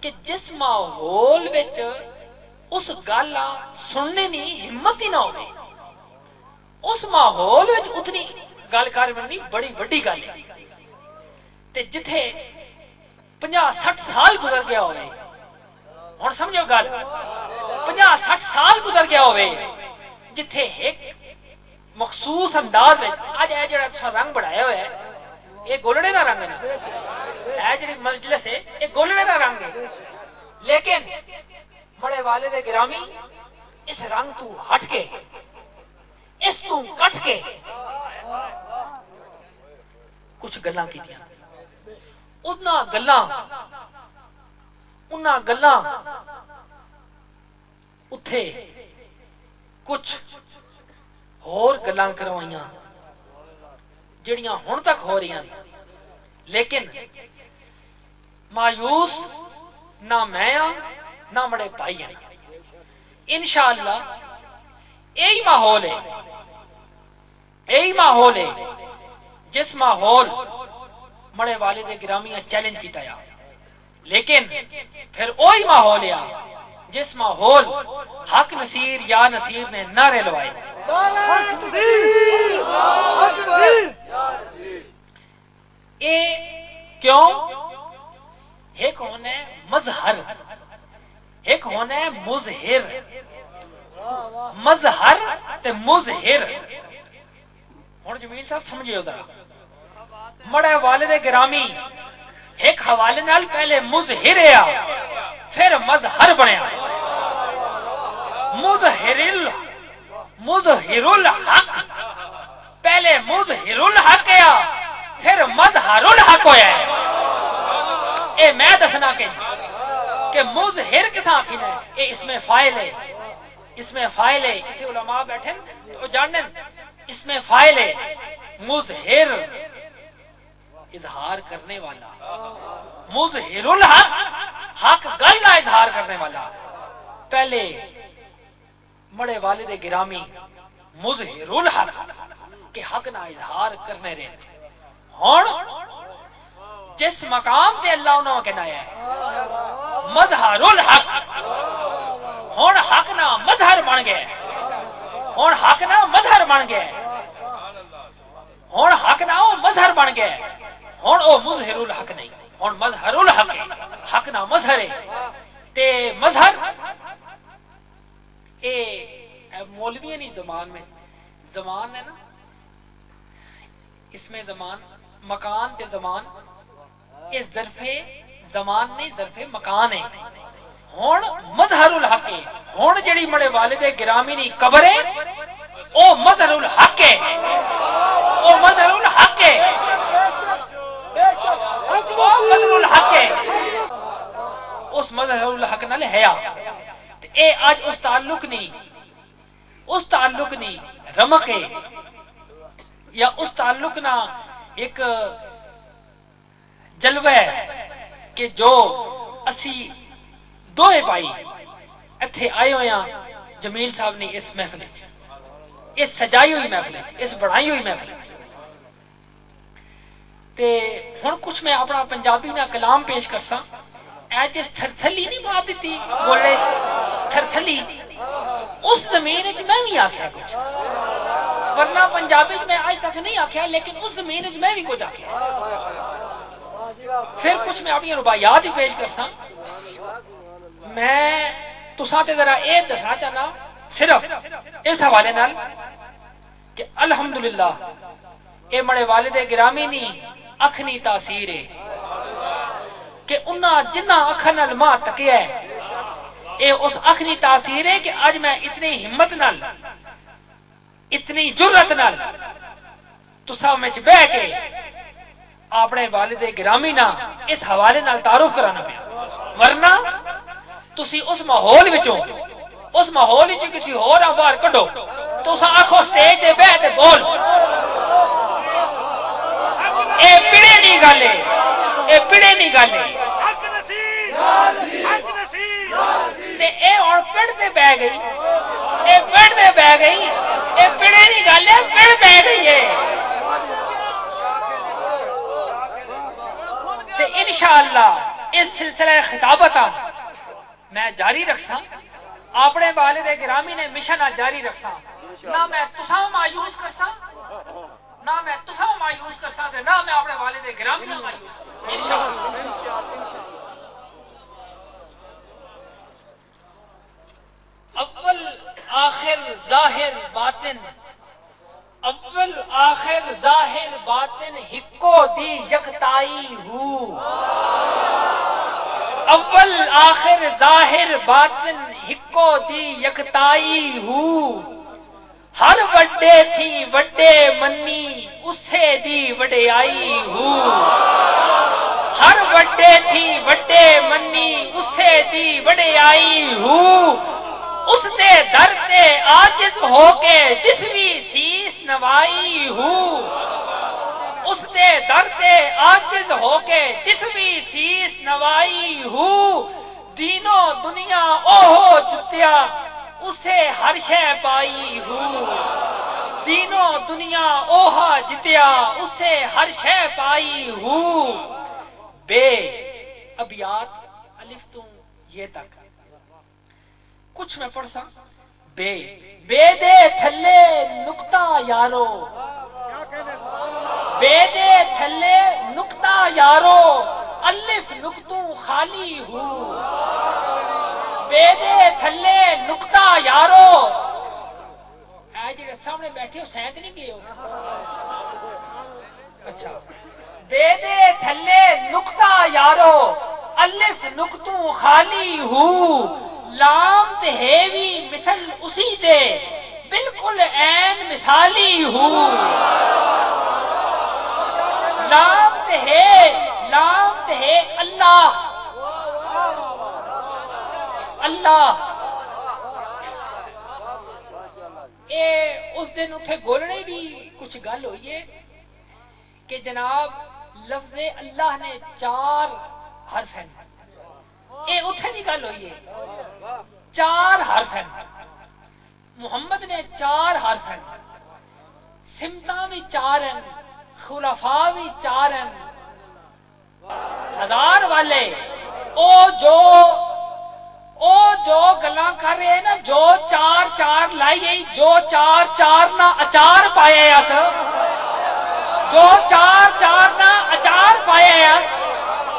کہ جس ماحول وچ اس گل سننے نہیں ہمت ہی نہ ہوئے، اس ماحول وچ اتنی گل کر بننی بڑی بڑی گل ہے۔ تے جتھے 50-60 سال گزر گیا ہوئے، ہن سمجھو گل 50-60 سال گزر گیا ہوئے، جتھے ایک مخصوص انداز وچ اج اے جڑا تساں رنگ بڑھایا ہوا ہے، یہ گولڑے دا رنگ ہے، اے جڑی مجلس ہے یہ گولڑے دا رنگ ہے، لیکن بڑے والد گرامی اس رنگ تو ہٹ کے، اس تو کٹ کے کچھ گلاں کیتیاں، انہاں گلاں اتھے کچھ اور گلاں کروائیاں جڑیاں ہن تک ہو رہی ہیں، لیکن مایوس نہ میں نہ بڑے بھائی ہیں۔ انشاءاللہ یہی ماحول ہے جس ماحول بڑے والد گرامی چیلنج کیتا ہے، لیکن پھر وہی ماحول ہے جس ماحول حق نصیر یا نصیر نے نعرے لوائے۔ اے کیوں؟ ایک ہونا ہے مظہر، ایک ہونا ہے مظہر، مظہر تے مظہر۔ ہن جمیل صاحب سمجھے ذرا، بڑے والد گرامی ایک حوالے نال پہلے مظہر ہے پھر مظہر بنیا، مظہر الحق، پہلے مظہر الحق ہے پھر مظہر الحق ہویا ہے۔ اے میں دسنا کہ مظہر کسا آخر ہے، اے اس میں فائل ہے، اس میں فائل ہے، اتھے علماء بیٹھیں تو جانیں اس میں فائل ہے، مظہر اظہار کرنے والا، مظہر الحق حق گل کا اظہار کرنے والا۔ پہلے بڑے والد گرامی مظہر الحق کہ حق نہ اظہار کرنے رہے، ہون جس مقام تے اللہ انہوں کے نایا ہے مظہر الحق، ہون حق نہ مظہر بن گئے، ہون حق نہ مظہر بن گئے، ہون حق نہ وہ مظہر بن گئے، ہون او مظہر الحق نہیں، ہون مظہر الحق ہے، حق نہ مظہر ہے۔ تے مظہر اے مولوی نہیں زمان میں، زمان ہے نا، اس میں زمان مکان تے زمان، یہ ظرف زمان نہیں ظرف مکان ہے۔ ہون مظہر الحق ہے، ہون جڑی مڑے والد گرامی نہیں قبر ہے او مظہر الحق ہے، او مظہر الحق ہے، او مظہر الحق ہے، اس مظہر الحق نال ہے۔ اے آج اس تعلق نہیں رمق ہے، یا اس تعلق نہ ایک جلوہ ہے کہ جو اسی دوئے بھائی اتھے آئے ہوئے ہیں جمیل صاحب نے اس محفل اس سجائی ہوئی محفل اس بڑھائی ہوئی محفل تے ہن کچھ میں اپنا پنجابی نہ کلام پیش کرساں۔ اے جس تھرتھلی نہیں بات دیتی گولڑے تھرتھلی، اس زمین وچ میں بھی آکھیا کچھ، ورنہ پنجابی میں آج تک نہیں آکھیا، لیکن اس زمین وچ میں بھی کچھ آکھیا۔ پھر کچھ میں اپنی رباعیات ہی پیش کرساں۔ میں تساں تے ذرا اے دسنا چاہنا صرف اس حوالے نال کہ الحمدللہ اے مڑے والد گرامی نی اکھنی تاثیر ہے کہ انہاں جنہ اکھن نال ماں تکیا ہے، اے اس اکھنی تاثیر ہے کہ آج میں اتنی ہمت نال اتنی جرت نال تساں وچ بیٹھ کے اپنے والد گرامی نا اس حوالے نال تعارف کرانا پیا، ورنہ تسی اس ماحول وچوں کسی اور باہر کڈو تو اساں آکھو سٹیج تے بیٹھ تے بول، اے پڑے نہیں گل ہے، اے پڑے نہیں گل ہے تے اے ہن پڑھتے بہ گئی، اے پڑھتے بہ گئی، اے پڑے نہیں گل ہے، پڑھ بہ گئی ہے۔ تے انشاءاللہ اس سلسلہ خطابت میں جاری رکھسا اپنے والد گرامی نے مشن جاری رکھسا نہ میں تساں مایوس کرسا نہ میں تساں مایوس کرسا تے نہ میں اپنے والد گرامی نہ مایوس کرسا انشاءاللہ اول آخر ظاہر باطن اول آخر ظاہر باطن ہکو دی یکتائی ہو اول آخر ظاہر باطن ہکو دی یکتائی ہو ہر وڈے تھی وڈے منی اسے دی وڈیائی ہو ہر وڈے تھی وڈے منی اسے دی وڈیائی ہو اس دے در تے عاجز ہو کے جس بھی سیس نوائی ہوں اس دے در تے عاجز ہو کے جس بھی سیس نوائی ہوں دینوں دنیا اوہو جتیا اسے ہر شے پائی ہوں دینوں دنیا اوہا جتیا اسے ہر شے پائی ہوں بے ابیات الف تو یہ تک کچھ میں پڑھ سا بے دے تھلے نکتہ یارو بے دے تھلے نکتہ یارو الف نکتوں خالی ہوں بے دے تھلے نکتہ یارو اے جڑے سامنے بیٹھے ہو سینت نہیں گئے ہو اچھا بے دے تھلے نکتہ یارو الف نکتوں خالی ہوں لام تے ہیوی مثل اسی دے بالکل عین مثالی ہوں لام تے ہے اللہ اللہ اے اس دن اتھے گولنے بھی کچھ گل ہوئی ہے کہ جناب لفظ اللہ نے 4 حرف ہیں اے اتھے نہیں گل ہوئی ہے 4 حرف ہیں محمد نے 4 حرف ہیں سمتاں بھی 4 ہیں خلفاء بھی 4 ہیں 1000 والے او جو گلاں کر رہے ہیں نا جو 4 لائیے جو 4 نہ اچار پائے اس جو 4 نہ اچار پائے اس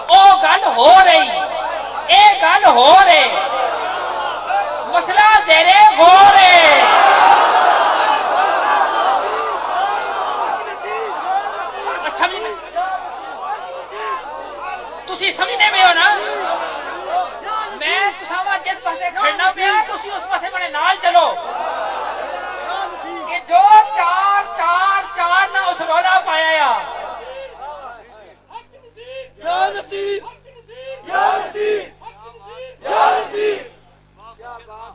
او گل ہو رہی اے گل ہو رہے مسئلہ زیرے غور ہے تسی سمجھنے میں ہو نا میں تساوا جس پاسے کھڑنا پیا تسی اس پاسے بڑے نال چلو کہ جو 4 نہ اس رولا پایا یا نصیب یا نصیب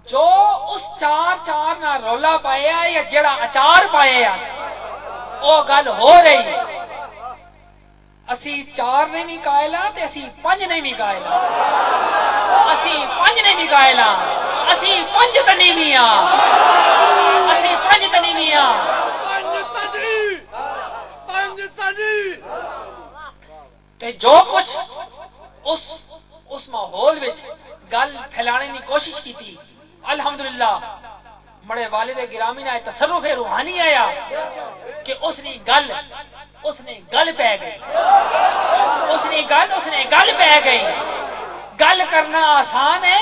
جو اس 4 نہ رولا پایا یا جڑا اچار پایا او گل ہو رہی اسی 4 نہیں بھی قائلہ تے اسی 5 نہیں بھی قائلہ اسی 5 نہیں بھی قائلہ اسی 5 تنی میاں اسی 5 تنی میاں 5 صدی تے جو کچھ اس ماحول وچ گل پھیلانے کی کوشش کی تھی الحمدللہ مڑے والد گرامی نے تصرف روحانی آیا کہ اس نے گل پہ گئی اس نے گل پہ گئی گل کرنا آسان ہے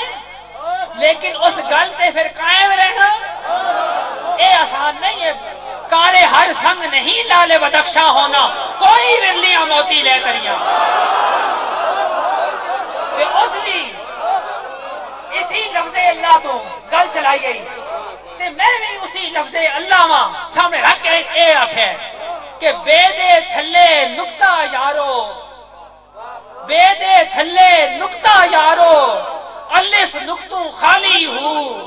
لیکن اس گل تے پھر قائم رہنا اے آسان نہیں ہے کارے ہر سنگ نہیں لالے بدخشاں ہونا کوئی ورلیاں موتی لے کریاں تے اس بھی اسی لفظ اللہ تو گل چلائی گئی تے میں بھی اسی لفظ اللہ ماں سامنے رکھ کے اے آکھے کہ بے دے تھلے نکتہ یارو بے دے تھلے نکتہ یارو الف نکتوں خالی ہوں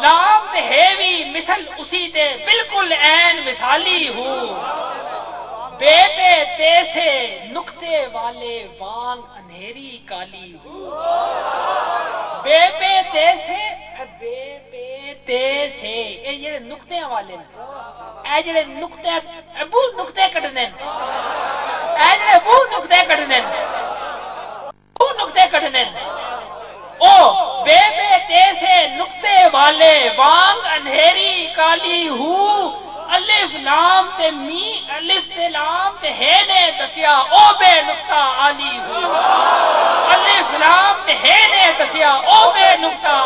لام تے ہیوی مثل اسی دے بالکل عین مثالی ہوں بے پہ تے سے نکتے والے وانگ انہیری کالی ہوں بے پہ تے سے اے جڑے نکتے والے اے جڑے نکتے ابو نکتے کٹنے اے جڑے ابو نکتے کٹنے والے وانگ انہیری کالی ہو الف لام تے می الف تے لام تے ہے نے دسیا او بے نقطہ عالی ہو الف لام تے ہے نے دسیا او بے نقطہ